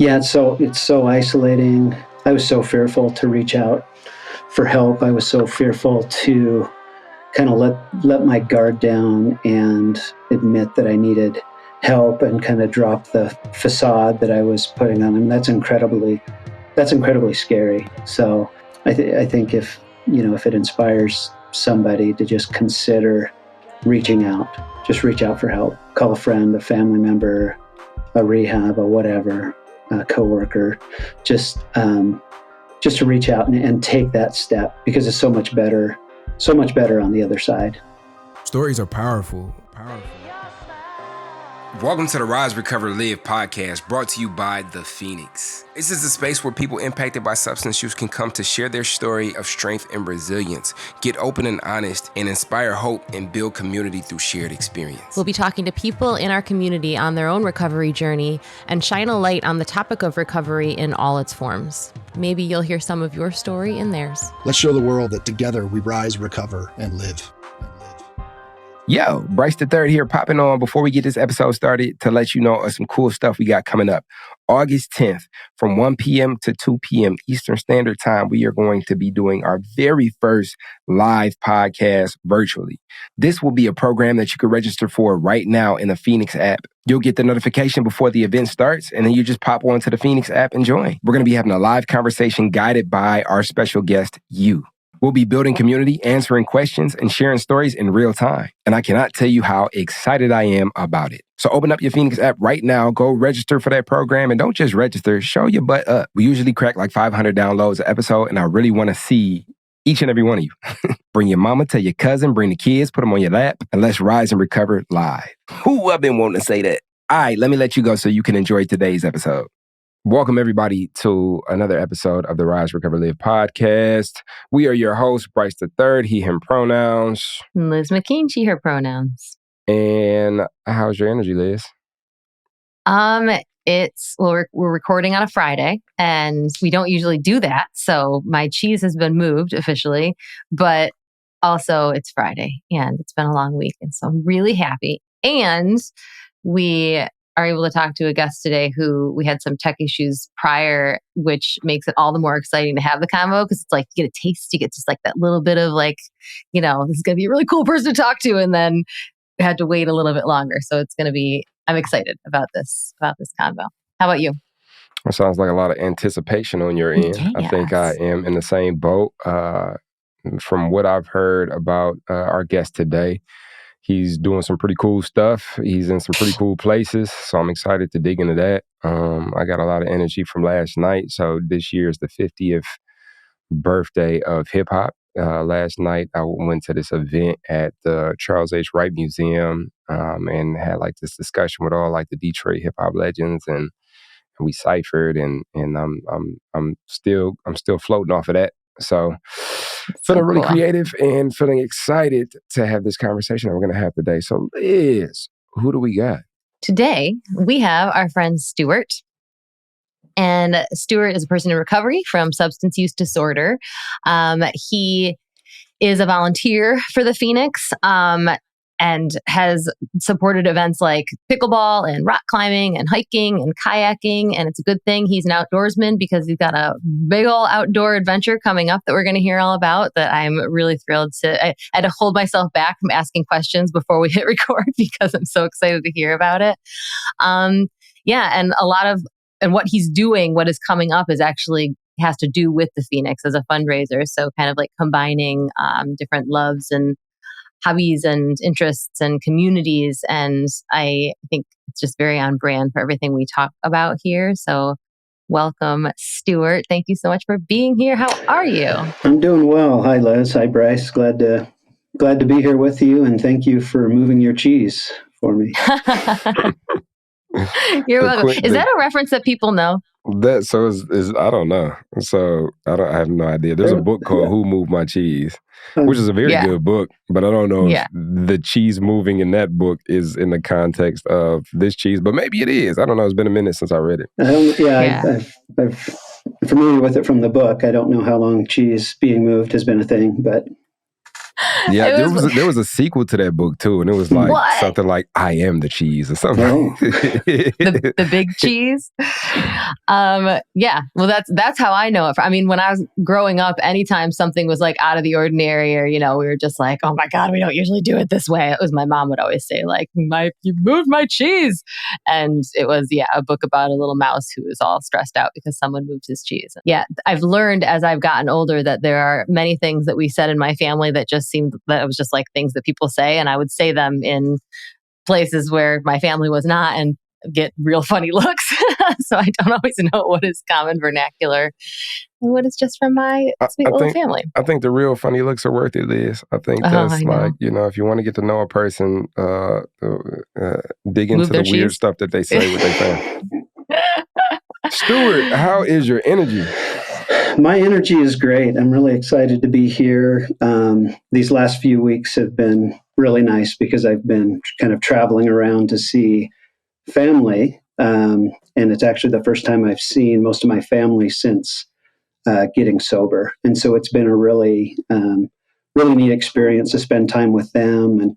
Yeah, it's so isolating. I was so fearful to reach out for help. I was so fearful to kind of let my guard down and admit that I needed help and kind of drop the facade that I was putting on. And that's incredibly scary. So I think if it inspires somebody to just consider reaching out, just reach out for help. Call a friend, a family member, a rehab, or whatever, a coworker, just to reach out and take that step, because it's so much better on the other side. Stories are powerful. Welcome to the Rise, Recover, Live podcast, brought to you by The Phoenix. This is a space where people impacted by substance use can come to share their story of strength and resilience, get open and honest, and inspire hope and build community through shared experience. We'll be talking to people in our community on their own recovery journey and shine a light on the topic of recovery in all its forms. Maybe you'll hear some of your story in theirs. Let's show the world that together we rise, recover, and live. Yo, Bryce the Third here, popping on before we get this episode started to let you know of some cool stuff we got coming up. August 10th, from 1 p.m. to 2 p.m. Eastern Standard Time, we are going to be doing our very first live podcast virtually. This will be a program that you can register for right now in the Phoenix app. You'll get the notification before the event starts, and then you just pop onto the Phoenix app and join. We're going to be having a live conversation guided by our special guest, you. We'll be building community, answering questions, and sharing stories in real time. And I cannot tell you how excited I am about it. So open up your Phoenix app right now, go register for that program, and don't just register, show your butt up. We usually crack like 500 downloads an episode, and I really want to see each and every one of you. Bring your mama, tell your cousin, bring the kids, put them on your lap, and let's rise and recover live. Who I've been wanting to say that. All right, let me let you go so you can enjoy today's episode. Welcome, everybody, to another episode of the Rise, Recover, Live podcast. We are your hosts, Bryce the Third, he, him pronouns. Liz McKean, she, her pronouns. And how's your energy, Liz? We're recording on a Friday, and we don't usually do that. So my cheese has been moved officially, but also it's Friday, and it's been a long week, and so I'm really happy. And we are able to talk to a guest today who we had some tech issues prior, which makes it all the more exciting to have the convo, because it's like you get a taste, you get just like that little bit of like, this is going to be a really cool person to talk to, and then we had to wait a little bit longer. So I'm excited about this convo. How about you? It sounds like a lot of anticipation on your end. Yes. I think I am in the same boat. From what I've heard about our guest today, he's doing some pretty cool stuff. He's in some pretty cool places. So I'm excited to dig into that. I got a lot of energy from last night. So this year is the 50th birthday of hip hop. Last night, I went to this event at the Charles H. Wright Museum and had like this discussion with all like the Detroit hip hop legends, and we ciphered, and I'm still floating off of that. So feeling really creative and feeling excited to have this conversation that we're going to have today. So Liz, who do we got? Today, we have our friend Stewart. And Stewart is a person in recovery from substance use disorder. He is a volunteer for the Phoenix and has supported events like pickleball and rock climbing and hiking and kayaking. And it's a good thing he's an outdoorsman, because he's got a big old outdoor adventure coming up that we're going to hear all about, that I'm really thrilled to. I had to hold myself back from asking questions before we hit record because I'm so excited to hear about it. And a lot of what he's doing, what is coming up, is actually has to do with the Phoenix as a fundraiser. So kind of like combining different loves and hobbies and interests and communities. And I think it's just very on brand for everything we talk about here. So welcome, Stewart. Thank you so much for being here. How are you? I'm doing well. Hi, Liz. Hi, Bryce. Glad to be here with you, and thank you for moving your cheese for me. You're welcome. Is that a reference that people know? That so is I don't know. So I have no idea. There's a book called Who Moved My Cheese, which is a very good book, but I don't know if the cheese moving in that book is in the context of this cheese, but maybe it is. I don't know. It's been a minute since I read it. I'm familiar with it from the book. I don't know how long cheese being moved has been a thing, but Yeah, It there was a sequel to that book too, and it was like What? something like "I am the cheese" or something. Oh. the big cheese. Yeah. Well, that's how I know it. I mean, when I was growing up, anytime something was like out of the ordinary, or we were just like, oh my God, we don't usually do it this way. It was my mom would always say like, you moved my cheese, and it was a book about a little mouse who was all stressed out because someone moved his cheese. Yeah, I've learned as I've gotten older that there are many things that we said in my family that just seemed that it was just like things that people say, and I would say them in places where my family was not and get real funny looks. So I don't always know what is common vernacular and what is just from my sweet little family. I think the real funny looks are worth it, Liz. I think that's if you want to get to know a person, dig into the weird stuff that they say with their family. Stewart, how is your energy? My energy is great. I'm really excited to be here. These last few weeks have been really nice because I've been kind of traveling around to see family. And it's actually the first time I've seen most of my family since getting sober. And so it's been a really, really neat experience to spend time with them.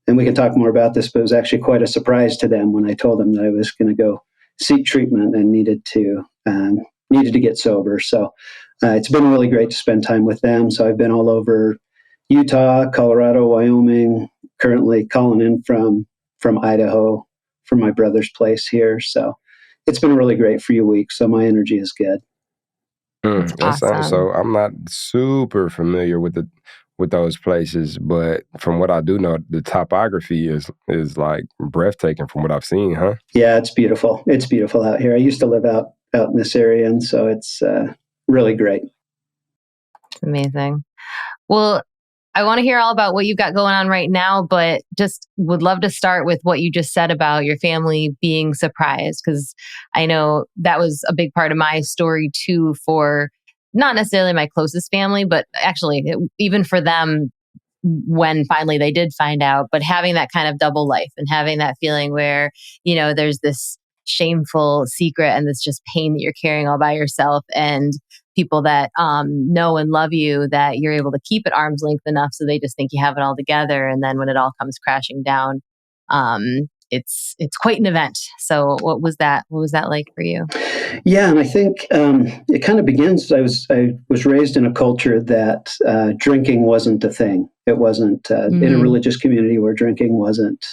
And we can talk more about this, but it was actually quite a surprise to them when I told them that I was going to go seek treatment and needed to get sober. So it's been really great to spend time with them. So I've been all over Utah, Colorado, Wyoming, currently calling in from Idaho, from my brother's place here. So it's been a really great few weeks. So my energy is good. Awesome. So I'm not super familiar with those places, but from what I do know, the topography is like breathtaking from what I've seen, huh? Yeah, it's beautiful. It's beautiful out here. I used to live out in this area, and so it's really great. Amazing. Well, I want to hear all about what you've got going on right now, but just would love to start with what you just said about your family being surprised, because I know that was a big part of my story too, for not necessarily my closest family, but actually even for them when finally they did find out, but having that kind of double life and having that feeling where, there's this shameful secret and this just pain that you're carrying all by yourself, and people that know and love you that you're able to keep at arm's length enough so they just think you have it all together, and then when it all comes crashing down, it's quite an event. So what was that like for you? Yeah, and I think it kind of begins. I was raised in a culture that drinking wasn't a thing. It wasn't in a religious community where drinking wasn't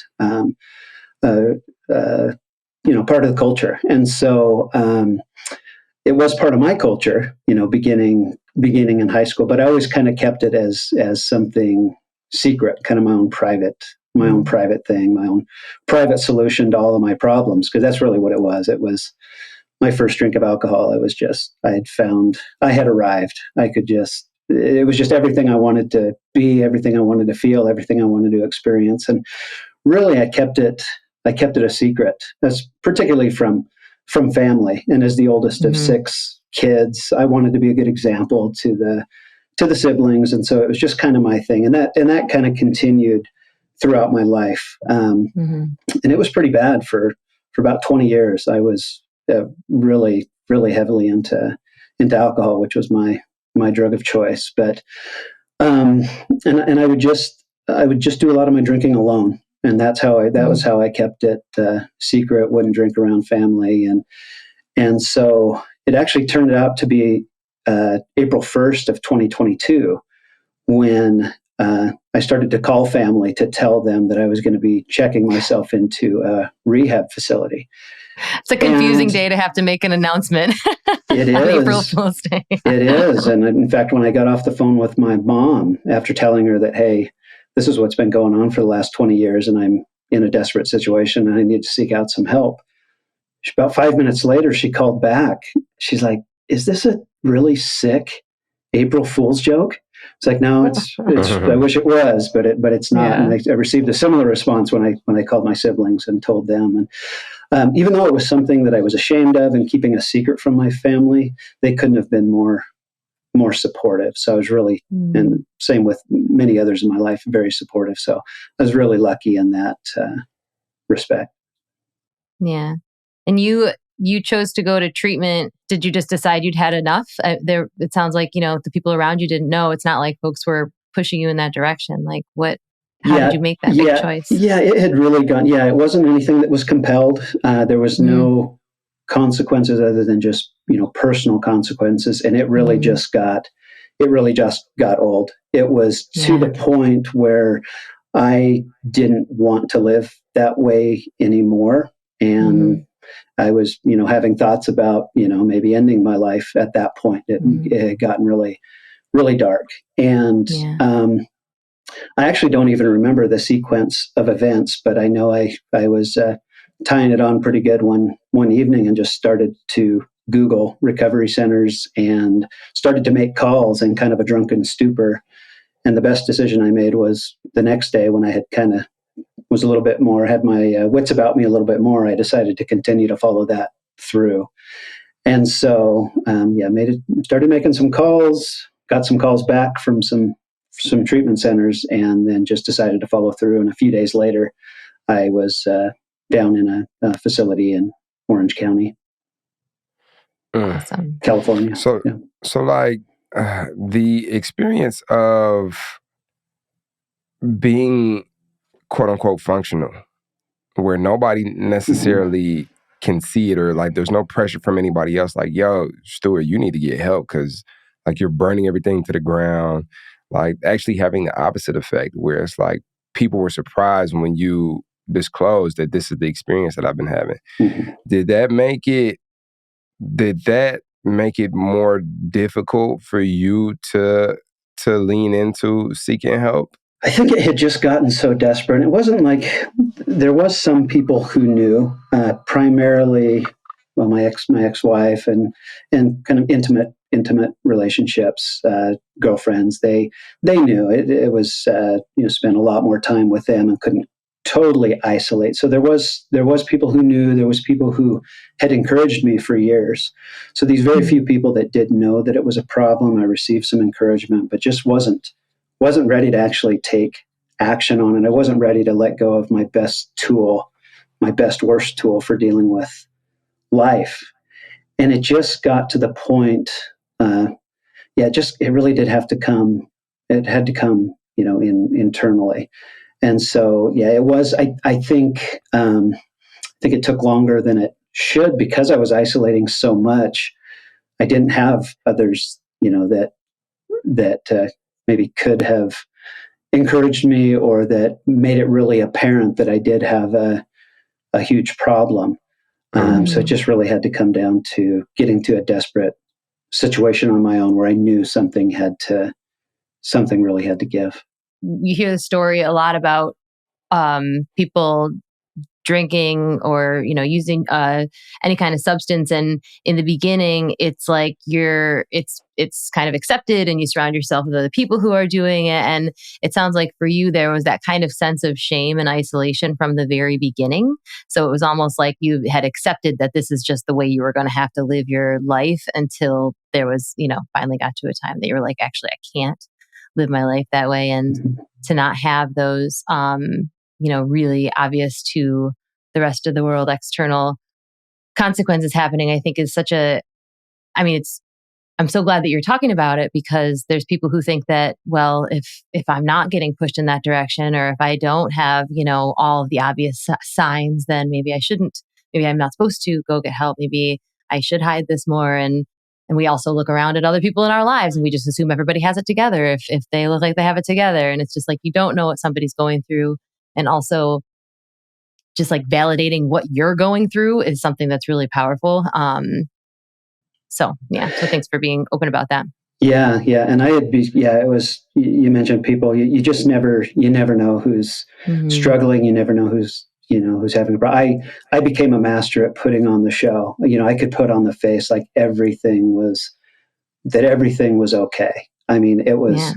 part of the culture, and so it was part of my culture. Beginning in high school, but I always kind of kept it as something secret, kind of my own private thing, my own private solution to all of my problems, because that's really what it was. It was my first drink of alcohol. It was just, I had arrived. It was just everything I wanted to be, everything I wanted to feel, everything I wanted to experience. And really I kept it a secret. That's particularly from family. And as the oldest of 6 kids, I wanted to be a good example to the siblings. And so it was just kind of my thing. And that kind of continued throughout my life. And it was pretty bad for about 20 years. I was really, really heavily into alcohol, which was my drug of choice. But and I would just do a lot of my drinking alone, and that was how I kept it secret. Wouldn't drink around family, and so it actually turned out to be April 1st of 2022 when I started to call family to tell them that I was going to be checking myself into a rehab facility. It's a confusing day to have to make an announcement. It is. On April Fool's Day. It is. And in fact, when I got off the phone with my mom after telling her that, hey, this is what's been going on for the last 20 years and I'm in a desperate situation and I need to seek out some help. About 5 minutes later, she called back. She's like, is this a really sick April Fool's joke? It's like, no, it's I wish it was, but it's not. Yeah. And I received a similar response when I called my siblings and told them. And even though it was something that I was ashamed of and keeping a secret from my family, they couldn't have been more supportive. So I was really, and same with many others in my life, very supportive. So I was really lucky in that respect. Yeah. And you chose to go to treatment. Did you just decide you'd had enough? It sounds like, the people around you didn't know. It's not like folks were pushing you in that direction? Like how did you make that big choice? Yeah, it had really gone. Yeah, it wasn't anything that was compelled. There was no consequences other than just, personal consequences. And it really just got old. It was to the point where I didn't want to live that way anymore. And I was, having thoughts about, maybe ending my life at that point. It had gotten really, really dark. And I actually don't even remember the sequence of events, but I know I was tying it on pretty good one evening and just started to Google recovery centers and started to make calls in kind of a drunken stupor. And the best decision I made was the next day, when I had kind of was a little bit more, had my wits about me a little bit more, I decided to continue to follow that through. And so, started making some calls, got some calls back from some treatment centers, and then just decided to follow through. And a few days later, I was down in a facility in Orange County, Awesome. California. So like the experience of being quote unquote functional, where nobody necessarily can see it, or like there's no pressure from anybody else. Like, yo, Stewart, you need to get help because like you're burning everything to the ground. Like actually having the opposite effect, where it's like people were surprised when you disclosed that this is the experience that I've been having. Did that make it more difficult for you to lean into seeking help? I think it had just gotten so desperate. It wasn't like there was some people who knew, primarily, well, my ex-wife and kind of intimate relationships, girlfriends. They knew it was spent a lot more time with them and couldn't totally isolate. So there was people who knew. There was people who had encouraged me for years. So these very few people that did know that it was a problem, I received some encouragement, but just wasn't ready to actually take action on it. I wasn't ready to let go of my best worst tool for dealing with life. And it just got to the point, it really did have to come. It had to come, internally. And so, it was, I think it took longer than it should because I was isolating so much. I didn't have others, that maybe could have encouraged me or that made it really apparent that I did have a huge problem. So it just really had to come down to getting to a desperate situation on my own where I knew something really had to give. You hear the story a lot about people drinking or using any kind of substance, and in the beginning it's like it's kind of accepted and you surround yourself with other people who are doing it, and it sounds like for you there was that kind of sense of shame and isolation from the very beginning. So it was almost like you had accepted that this is just the way you were going to have to live your life until there was finally got to a time that you were like, actually I can't live my life that way. And to not have those really obvious to the rest of the world external consequences happening, I think is I'm so glad that you're talking about it, because there's people who think that, well, if I'm not getting pushed in that direction, or if I don't have, all of the obvious signs, then maybe I'm not supposed to go get help. Maybe I should hide this more. And we also look around at other people in our lives and we just assume everybody has it together if they look like they have it together. And it's just like, you don't know what somebody's going through. And also just like validating what you're going through is something that's really powerful. So thanks for being open about that. Yeah. And it was, you mentioned people, you just never know who's struggling. You never know who's having a problem. I became a master at putting on the show. I could put on the face like everything was okay. I mean, it was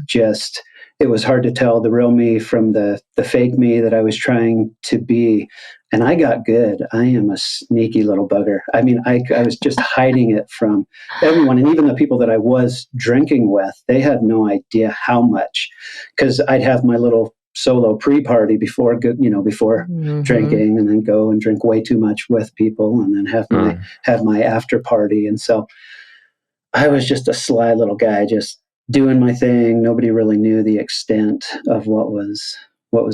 it was hard to tell the real me from the fake me that I was trying to be. And I got good. I am a sneaky little bugger. I mean, I was just hiding it from everyone. And even the people that I was drinking with, they had no idea how much, because I'd have my little solo pre-party before drinking, and then go and drink way too much with people, and then have my after party. And so I was just a sly little guy, just doing my thing. Nobody really knew the extent of what was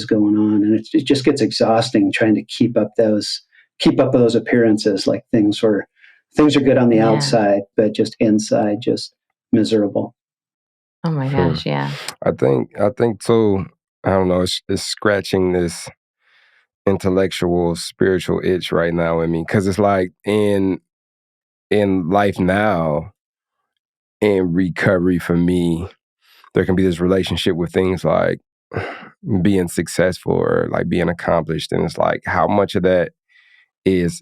going on, and it just gets exhausting trying to keep up those appearances. Like things are good on the outside, but just inside, just miserable. Oh my gosh, yeah. I think too. I don't know. It's scratching this intellectual, spiritual itch right now in me, because it's like in life now, in recovery for me, there can be this relationship with things like being successful or like being accomplished, and it's like how much of that is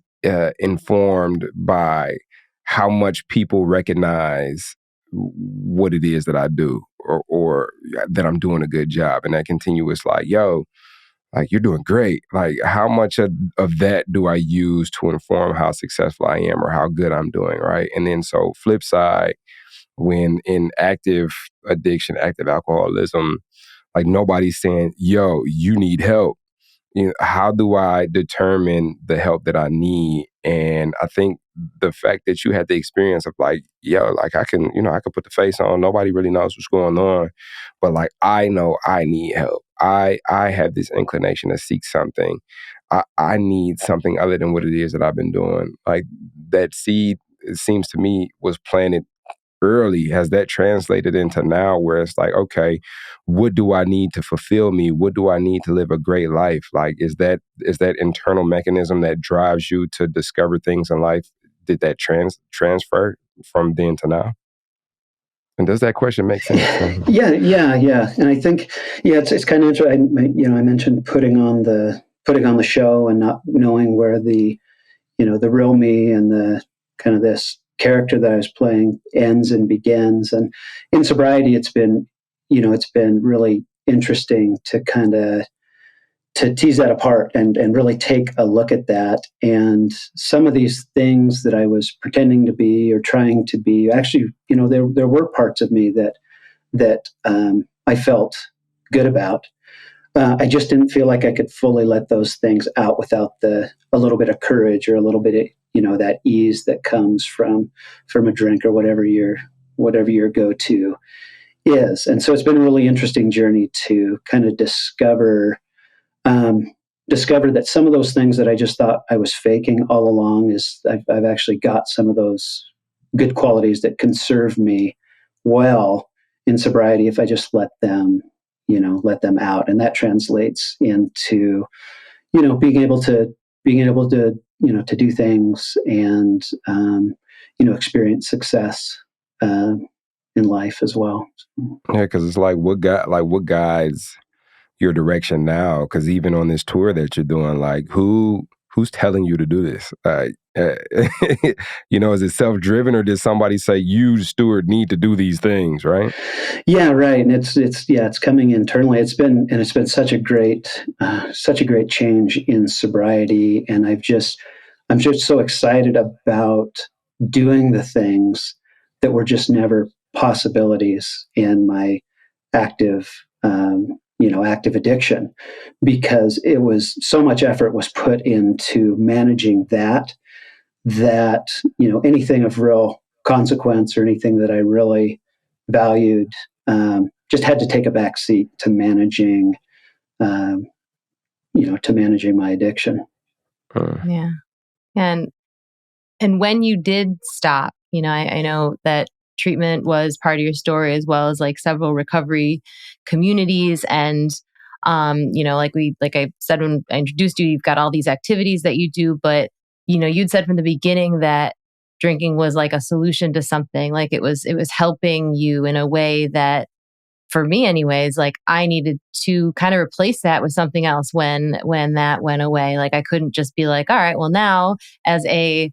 informed by how much people recognize what it is that I do, or that I'm doing a good job, and that continuous like, yo, like you're doing great. Like how much of that do I use to inform how successful I am or how good I'm doing, right? And then so flip side, when in active addiction, active alcoholism, like nobody's saying, yo, you need help. You know, how do I determine the help that I need? And I think the fact that you had the experience of like, yo, like I can put the face on. Nobody really knows what's going on, but like I know I need help. I have this inclination to seek something. I need something other than what it is that I've been doing. Like that seed, it seems to me, was planted early. Has that translated into now where it's like, okay, what do I need to fulfill me? What do I need to live a great life? Like, is that internal mechanism that drives you to discover things in life? Did that transfer from then to now? And does that question make sense? Yeah. And I think, it's kind of interesting. I mentioned putting on the show and not knowing where the real me and the kind of this character that I was playing ends and begins. And in sobriety, it's been really interesting to kind of to tease that apart and really take a look at that. And some of these things that I was pretending to be or trying to be, actually, there were parts of me that I felt good about. I just didn't feel like I could fully let those things out without a little bit of courage or a little bit of that ease that comes from a drink or whatever your go-to is. And so it's been a really interesting journey to kind of discover that some of those things that I just thought I was faking all along is I've actually got some of those good qualities that can serve me well in sobriety if I just let them out. And that translates into, being able to to do things and, experience success in life as well. Yeah, because it's like what guides your direction now? Because even on this tour that you're doing, like who's telling you to do this? Is it self-driven, or did somebody say you, Stewart, need to do these things? Right? Yeah, right. And it's coming internally. It's been such a great change in sobriety, and I'm just so excited about doing the things that were just never possibilities in my active active addiction, because it was so much effort was put into managing that anything of real consequence or anything that I really valued just had to take a back seat to managing my addiction. Yeah. And when you did stop, I know that treatment was part of your story, as well as like several recovery communities. And, like I said, when I introduced you, you've got all these activities that you do, but, you'd said from the beginning that drinking was like a solution to something. Like it was helping you in a way that, for me anyways, like I needed to kind of replace that with something else when that went away. Like I couldn't just be like, all right, well now as a,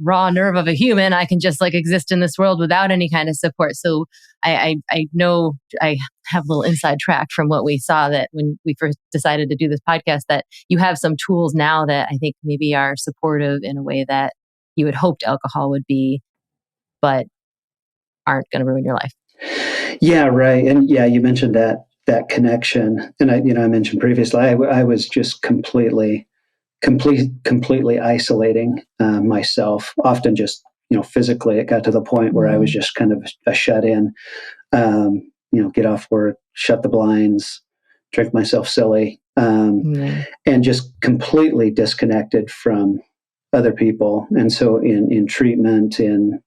raw nerve of a human, I can just like exist in this world without any kind of support. So I know I have a little inside track from what we saw, that when we first decided to do this podcast, that you have some tools now that I think maybe are supportive in a way that you had hoped alcohol would be, but aren't going to ruin your life. Yeah, right. And yeah, you mentioned that connection, and I mentioned previously, I was just completely isolating myself. Often, just physically, it got to the point where I was just kind of a shut in. Get off work, shut the blinds, drink myself silly, and just completely disconnected from other people. And so in treatment, in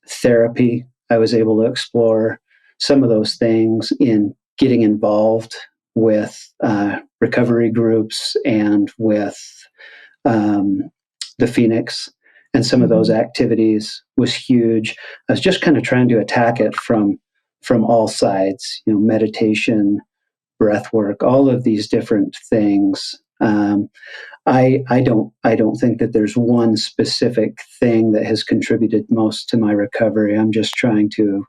therapy, I was able to explore some of those things in getting involved with recovery groups and with the Phoenix. And some of those activities was huge. I was just kind of trying to attack it from all sides, meditation, breath work, all of these different things. I don't think that there's one specific thing that has contributed most to my recovery. I'm just trying to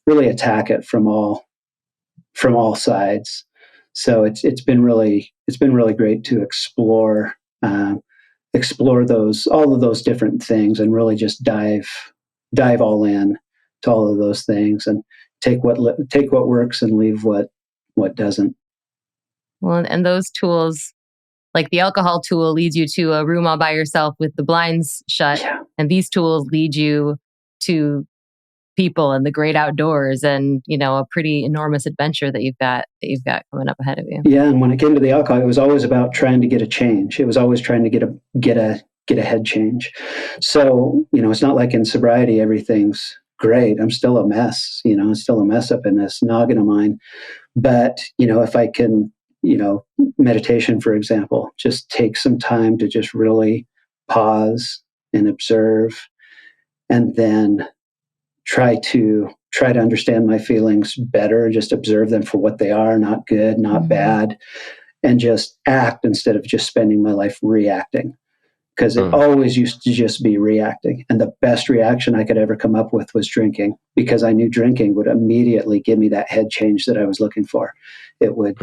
really attack it from all sides. So it's been really great to explore all of those different things and really just dive all in to all of those things and take what works and leave what doesn't. Well, and those tools, like the alcohol tool leads you to a room all by yourself with the blinds shut. Yeah. And these tools lead you to people and the great outdoors and, a pretty enormous adventure that you've got coming up ahead of you. Yeah. And when it came to the alcohol, it was always about trying to get a change. It was always trying to get a head change. So, it's not like in sobriety, everything's great. I'm still a mess, still a mess up in this noggin of mine. But, if I can, meditation, for example, just take some time to just really pause and observe, and then try to understand my feelings better, just observe them for what they are, not good, not bad, and just act instead of just spending my life reacting. Because it always used to just be reacting. And the best reaction I could ever come up with was drinking, because I knew drinking would immediately give me that head change that I was looking for. It would,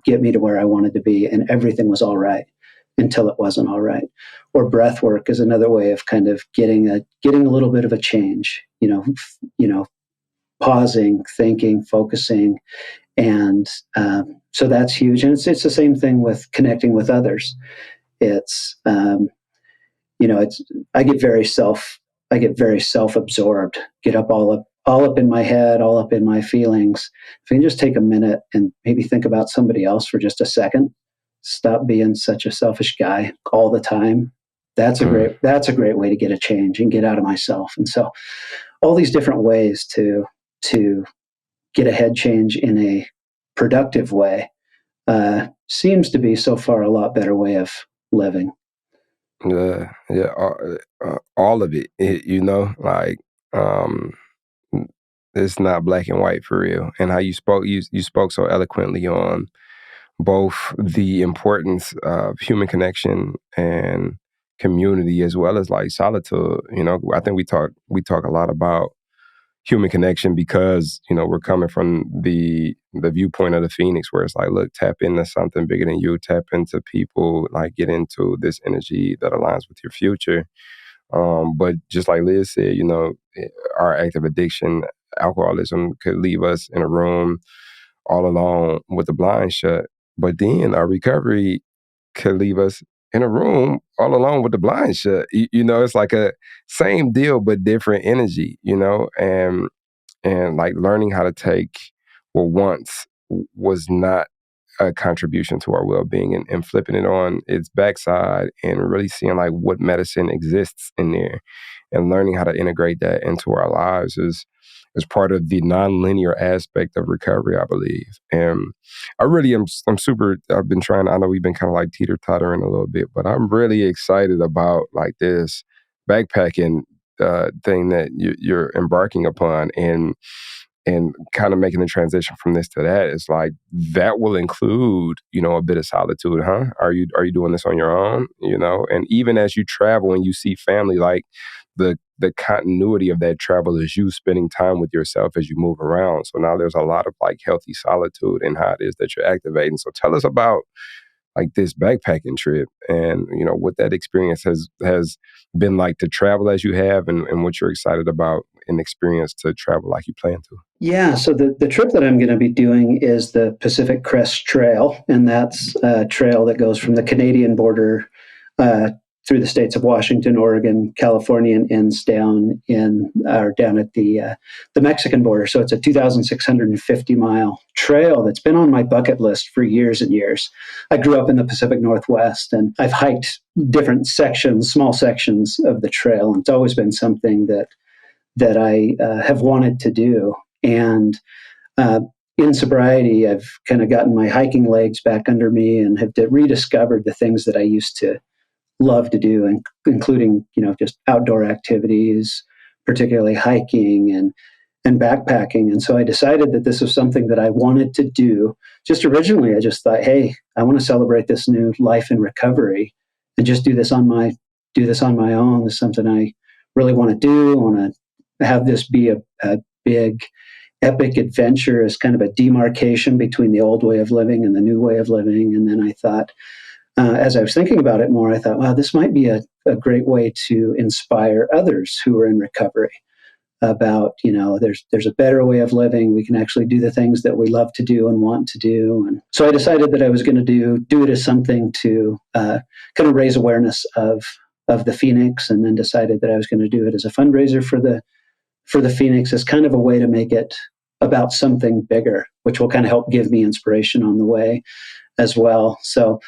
get me to where I wanted to be, and everything was all right until it wasn't all right. Or breath work is another way of kind of getting a little bit of a change, pausing, thinking, focusing. And so that's huge. And it's the same thing with connecting with others. It's, I get very self-absorbed, get all up in my head, all up in my feelings. If I can just take a minute and maybe think about somebody else for just a second, stop being such a selfish guy all the time. That's a great way to get a change and get out of myself. And so all these different ways to get a head change in a productive way seems to be so far a lot better way of living. All of it, it's not black and white for real. And how you spoke so eloquently on both the importance of human connection and community, as well as like solitude. I think we talk a lot about human connection because, we're coming from the viewpoint of the Phoenix, where it's like, look, tap into something bigger than you, tap into people, like get into this energy that aligns with your future. But just like Liz said, our active addiction, alcoholism, could leave us in a room all alone with the blinds shut. But then our recovery could leave us in a room all alone with the blinds shut. It's like a same deal, but different energy, and like learning how to take what once was not a contribution to our well-being and flipping it on its backside and really seeing like what medicine exists in there and learning how to integrate that into our lives is part of the nonlinear aspect of recovery, I believe. And I'm super, I've been trying, I know we've been kind of like teeter-tottering a little bit, but I'm really excited about like this backpacking thing that you're embarking upon and kind of making the transition from this to that. It's like that will include, a bit of solitude, huh? Are you doing this on your own? And even as you travel and you see family, like the continuity of that travel is you spending time with yourself as you move around. So now there's a lot of like healthy solitude in how it is that you're activating. So tell us about like this backpacking trip and, what that experience has been like to travel as you have and what you're excited about an experience to travel like you plan to. Yeah, so the trip that I'm going to be doing is the Pacific Crest Trail, and that's a trail that goes from the Canadian border through the states of Washington, Oregon, California, and ends down at the Mexican border. So it's a 2,650 mile trail that's been on my bucket list for years and years. I grew up in the Pacific Northwest, and I've hiked different sections, small sections of the trail, and it's always been something that I have wanted to do. And in sobriety, I've kind of gotten my hiking legs back under me and have rediscovered the things that I used to love to do, and including, just outdoor activities, particularly hiking and backpacking. And so I decided that this was something that I wanted to do. Just originally, I just thought, hey, I want to celebrate this new life in recovery and just do this on my own. This is something I really want to do. I want to have this be a big epic adventure as kind of a demarcation between the old way of living and the new way of living. And then I thought, as I was thinking about it more, I thought, wow, this might be a great way to inspire others who are in recovery about, there's a better way of living. We can actually do the things that we love to do and want to do. And so I decided that I was going to do it as something to kind of raise awareness of the Phoenix, and then decided that I was going to do it as a fundraiser for the Phoenix, as kind of a way to make it about something bigger, which will kind of help give me inspiration on the way as well. So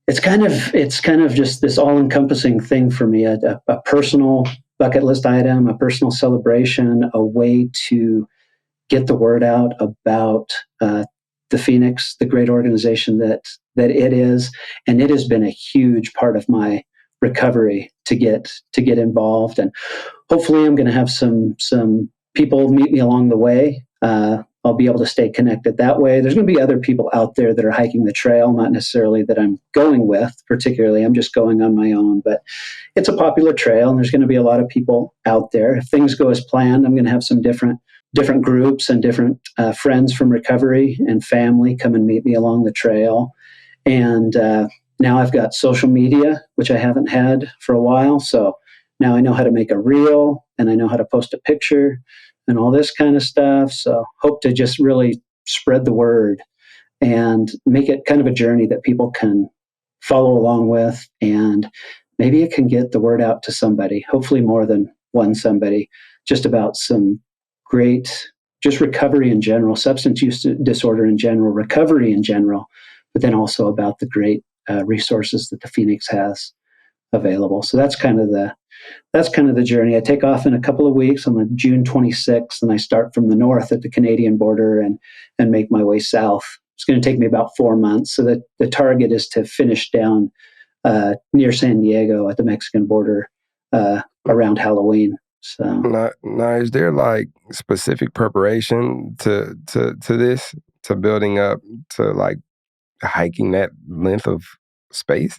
it's kind of just this all-encompassing thing for me, a personal bucket list item, a personal celebration, a way to get the word out about the Phoenix, the great organization that it is. And it has been a huge part of my recovery to get involved. And hopefully I'm going to have some people meet me along the way. I'll be able to stay connected that way. There's going to be other people out there that are hiking the trail, not necessarily that I'm going with particularly. I'm just going on my own, but it's a popular trail and there's going to be a lot of people out there. If things go as planned, I'm going to have some different groups and different friends from recovery and family come and meet me along the trail. And now I've got social media, which I haven't had for a while. So now I know how to make a reel and I know how to post a picture and all this kind of stuff. So hope to just really spread the word and make it kind of a journey that people can follow along with. And maybe it can get the word out to somebody, hopefully more than one somebody, just about some great, just recovery in general, substance use disorder in general, recovery in general, but then also about the great resources that the Phoenix has available. So that's kind of the journey. I take off in a couple of weeks on the June 26th, and I start from the north at the Canadian border and make my way south. It's going to take me about 4 months. So that the target is to finish down near San Diego at the Mexican border around Halloween. So now, is there like specific preparation to this, to building up to like hiking that length of space?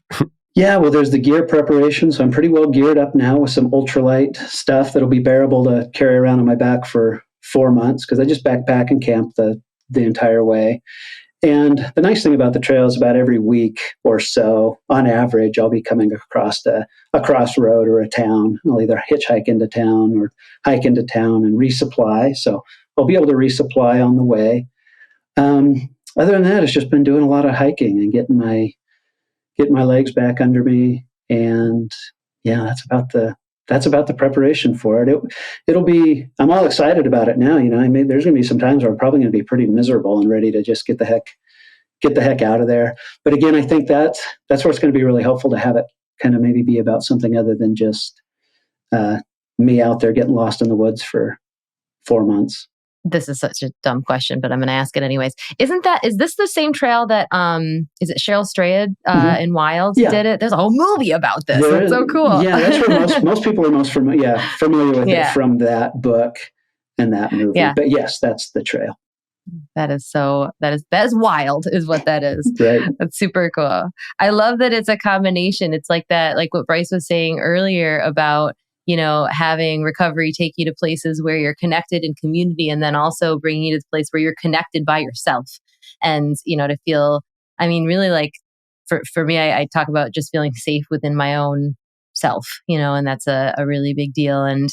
Yeah, well, there's the gear preparation. So I'm pretty well geared up now with some ultralight stuff that'll be bearable to carry around on my back for 4 months, because I just backpack and camp the entire way. And the nice thing about the trail is about every week or so, on average, I'll be coming across a crossroad or a town. I'll either hitchhike into town or hike into town and resupply. So I'll be able to resupply on the way. Other than that, it's just been doing a lot of hiking and getting my legs back under me. And yeah, that's about the preparation for it. It'll be, I'm all excited about it now. I mean, there's going to be some times where I'm probably going to be pretty miserable and ready to just get the heck out of there. But again, I think that's where it's going to be really helpful to have it kind of maybe be about something other than just me out there getting lost in the woods for 4 months. This is such a dumb question, but I'm going to ask it anyways. Is this the same trail that, is it Cheryl Strayed in Wild did it? There's a whole movie about this. It's so cool. Yeah, that's where most people are familiar with it from that book and that movie. Yeah. But yes, that's the trail. That is wild is what that is. Right. That's super cool. I love that it's a combination. It's like that, like what Bryce was saying earlier about, having recovery take you to places where you're connected in community, and then also bringing you to the place where you're connected by yourself. And, to feel, I mean, really like for me, I talk about just feeling safe within my own self, and that's a really big deal. And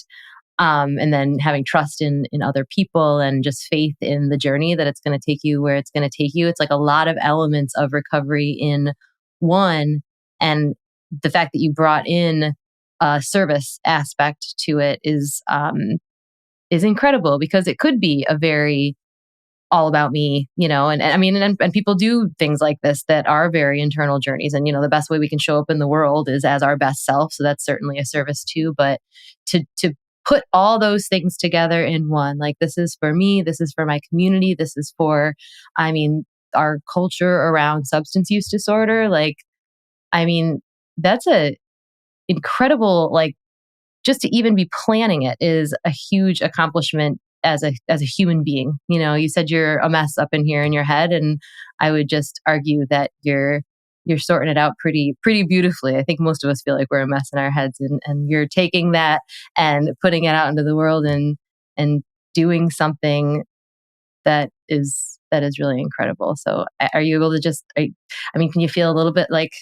then having trust in other people and just faith in the journey that it's going to take you where it's going to take you. It's like a lot of elements of recovery in one. And the fact that you brought in a service aspect to it is incredible, because it could be a very all about me, and I mean, and people do things like this that are very internal journeys. And, the best way we can show up in the world is as our best self. So that's certainly a service too. But to put all those things together in one, like, this is for me, this is for my community, this is for, I mean, our culture around substance use disorder. Like, I mean, that's a incredible, like, just to even be planning it is a huge accomplishment as a human being. You said you're a mess up in here in your head, and I would just argue that you're sorting it out pretty beautifully. I think most of us feel like we're a mess in our heads, and you're taking that and putting it out into the world and doing something that is really incredible. So are you able to can you feel a little bit like,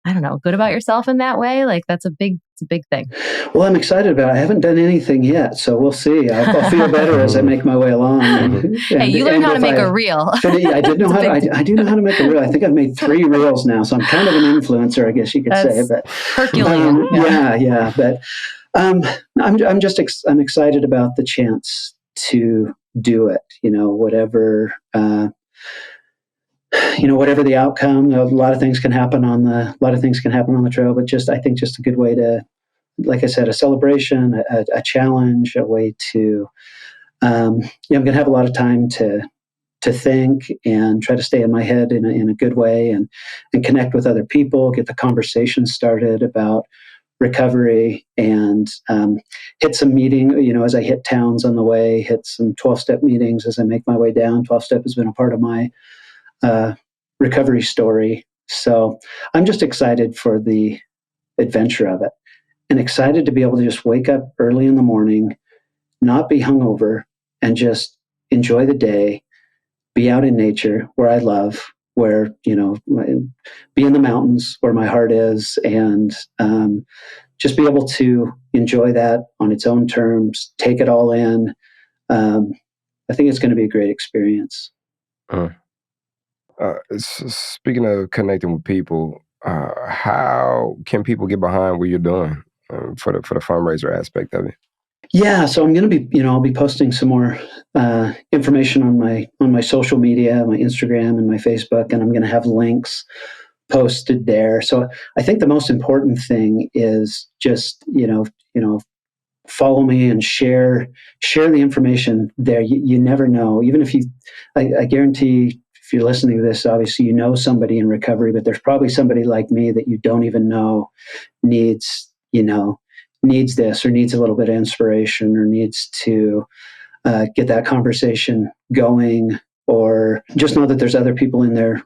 I don't know, good about yourself in that way? Like, it's a big thing. Well, I'm excited about it. I haven't done anything yet, so we'll see. I'll feel better as I make my way along. Hey, you learned how to make a reel. I do know how to make a reel. I think I've made 3 reels now, so I'm kind of an influencer, I guess you could say. But Herculean. Yeah. But I'm excited about the chance to do it. Whatever the outcome. A lot of things can happen on the trail, but I think just a good way to, like I said, a celebration, a challenge, a way to, I'm going to have a lot of time to think and try to stay in my head in a good way, and connect with other people, get the conversation started about recovery, and hit some meeting, as I hit towns on the way, hit some 12-step meetings as I make my way down. 12-step has been a part of my recovery story. So I'm just excited for the adventure of it, and excited to be able to just wake up early in the morning, not be hungover, and just enjoy the day, be out in nature where I love, where, be in the mountains where my heart is, and just be able to enjoy that on its own terms, take it all in. I think it's going to be a great experience. Speaking of connecting with people, how can people get behind what you're doing for the fundraiser aspect of it? Yeah, so I'm going to be, I'll be posting some more information on my social media, my Instagram and my Facebook, and I'm going to have links posted there. So I think the most important thing is just, follow me and share the information there. You never know. Even if I guarantee, if you're listening to this, obviously you know somebody in recovery, but there's probably somebody like me that you don't even know needs this, or needs a little bit of inspiration, or needs to get that conversation going, or just know that there's other people in there,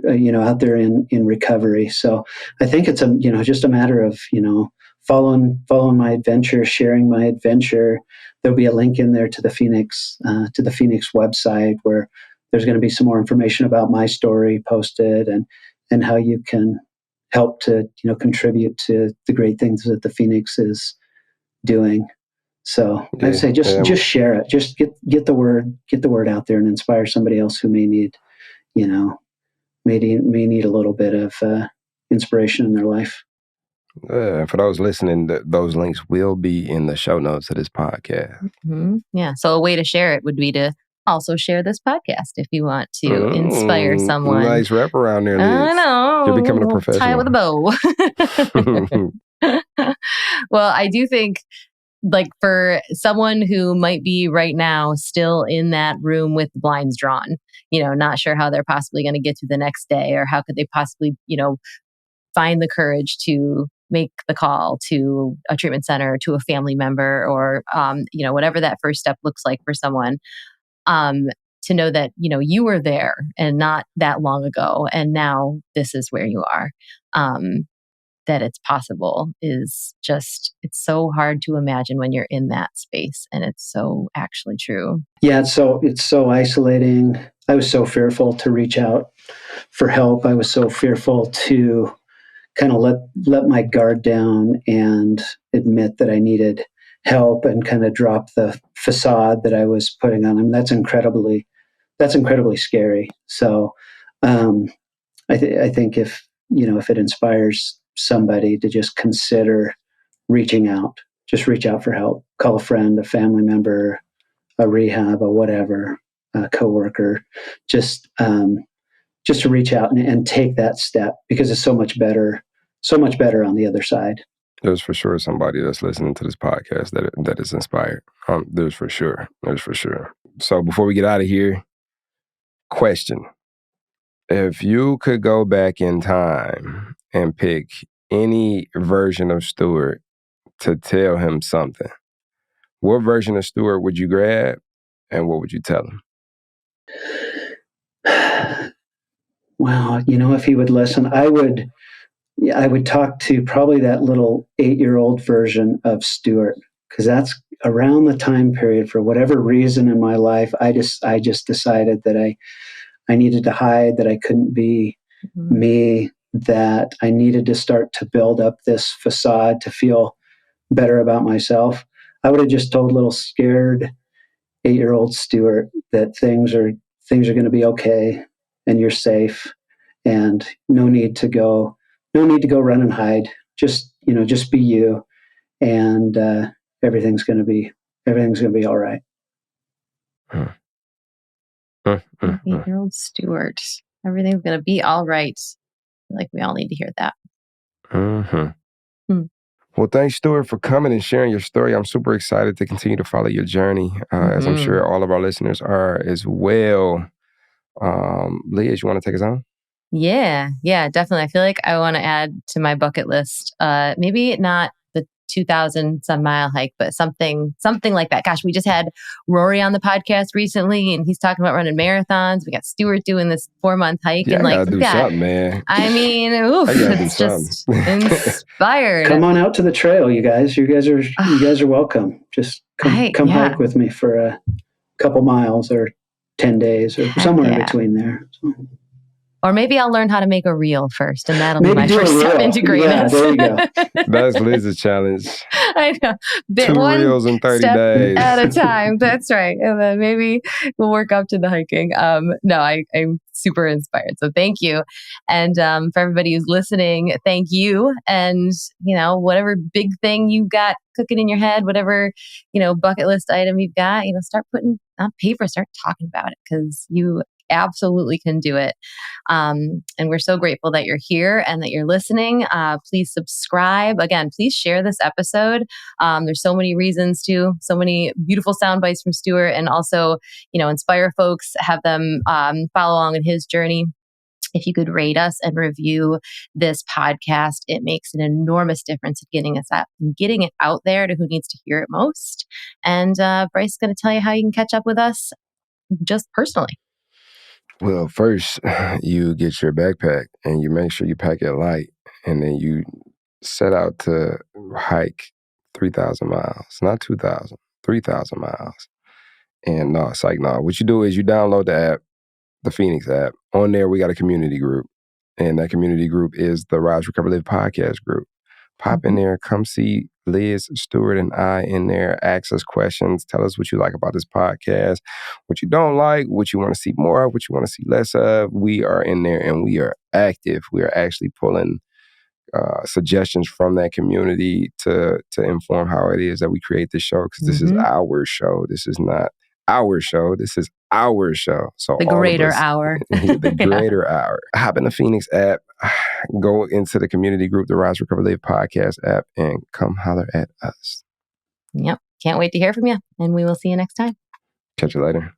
out there in recovery. So I think it's just a matter of, following my adventure, sharing my adventure. There'll be a link in there to the Phoenix website, where there's going to be some more information about my story posted, and how you can help to, contribute to the great things that the Phoenix is doing. So I'd say just share it. Just get the word out there, and inspire somebody else who may need, may need a little bit of inspiration in their life. For those listening, those links will be in the show notes of this podcast. Mm-hmm. Yeah. So a way to share it would be to also share this podcast if you want to inspire someone. Nice wrap around there, Liz. I know. You're becoming a professional. Tie it with a bow. Well, I do think, like, for someone who might be right now still in that room with the blinds drawn, not sure how they're possibly going to get to the next day, or how could they possibly, find the courage to make the call to a treatment center, to a family member, or, whatever that first step looks like for someone, to know that, you were there and not that long ago, and now this is where you are. That it's possible is just, it's so hard to imagine when you're in that space, and it's so actually true. Yeah, it's so isolating. I was so fearful to reach out for help. I was so fearful to kind of let my guard down and admit that I needed help, and kind of drop the facade that I was putting on. I mean, that's incredibly scary. So I think if it inspires somebody to just consider reaching out. Just reach out for help. Call a friend, a family member, a rehab, a whatever, a coworker. Just to reach out and take that step, because it's so much better on the other side. There's for sure somebody that's listening to this podcast that is inspired. There's for sure. So before we get out of here, question. If you could go back in time and pick any version of Stewart to tell him something, what version of Stewart would you grab and what would you tell him? Well, if he would listen, I would talk to probably that little 8-year-old version of Stewart, because that's around the time period, for whatever reason in my life, I just decided that I needed to hide, that I couldn't be me, that I needed to start to build up this facade to feel better about myself. I would have just told little scared 8-year-old Stewart that things are going to be okay and you're safe, and no need to go run and hide. Just be you, and everything's going to be all right. 8-year-old Stewart. Everything's going to be all right. I feel like we all need to hear that. Well, thanks, Stewart, for coming and sharing your story. I'm super excited to continue to follow your journey, as I'm sure all of our listeners are as well. Liz, you want to take us on? Yeah, definitely. I feel like I want to add to my bucket list, maybe not the 2,000 some mile hike, but something like that. Gosh, we just had Rory on the podcast recently, and he's talking about running marathons. We got Stewart doing this 4-month hike, and I gotta do something, man. I mean, it's just inspired. Come on out to the trail, you guys. You guys are welcome. Just come hike with me for a couple miles or 10 days or somewhere in between there. So. Or maybe I'll learn how to make a reel first, and that'll be my first step into greatness. Yeah, there you go. That's Liz's challenge. I know. 2 reels in 30 days. At a time. That's right. And then maybe we'll work up to the hiking. I'm super inspired. So thank you. And for everybody who's listening, thank you. And, whatever big thing you've got cooking in your head, whatever, bucket list item you've got, start putting on paper, start talking about it, because you absolutely can do it. And we're so grateful that you're here and that you're listening. Please subscribe. Again, please share this episode. There's so many reasons to, so many beautiful sound bites from Stewart, and also, inspire folks, have them follow along in his journey. If you could rate us and review this podcast, it makes an enormous difference in getting us up and getting it out there to who needs to hear it most. And Bryce is going to tell you how you can catch up with us just personally. Well, first, you get your backpack and you make sure you pack it light, and then you set out to hike 3,000 miles, not 2,000, 3,000 miles. And it's like, what you do is you download the app, the Phoenix app. On there, we got a community group, and that community group is the Rise, Recover, Live podcast group. Pop in there, come see Liz, Stewart, and I in there. Ask us questions. Tell us what you like about this podcast, what you don't like, what you want to see more of, what you want to see less of. We are in there and we are active. We are actually pulling suggestions from that community to inform how it is that we create this show, because this is our show. This is not our show. This is our show. So the greater hour. The greater hour. Hop in the Phoenix app, go into the community group, the Rise, Recover, Live podcast app, and come holler at us. Yep. Can't wait to hear from you. And we will see you next time. Catch you later.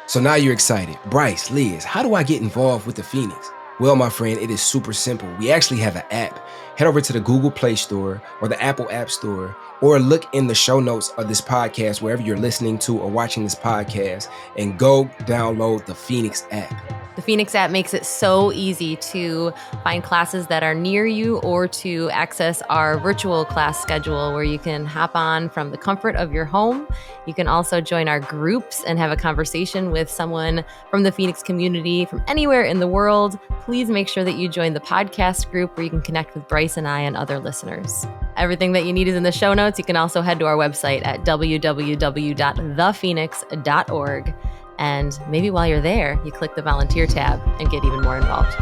So now you're excited. Bryce, Liz, how do I get involved with the Phoenix? Well, my friend, it is super simple. We actually have an app. Head over to the Google Play Store or the Apple App Store, or look in the show notes of this podcast, wherever you're listening to or watching this podcast, and go download the Phoenix app. The Phoenix app makes it so easy to find classes that are near you, or to access our virtual class schedule where you can hop on from the comfort of your home. You can also join our groups and have a conversation with someone from the Phoenix community from anywhere in the world. Please make sure that you join the podcast group where you can connect with Bryce and I and other listeners. Everything that you need is in the show notes. You can also head to our website at www.thephoenix.org. And maybe while you're there, you click the volunteer tab and get even more involved.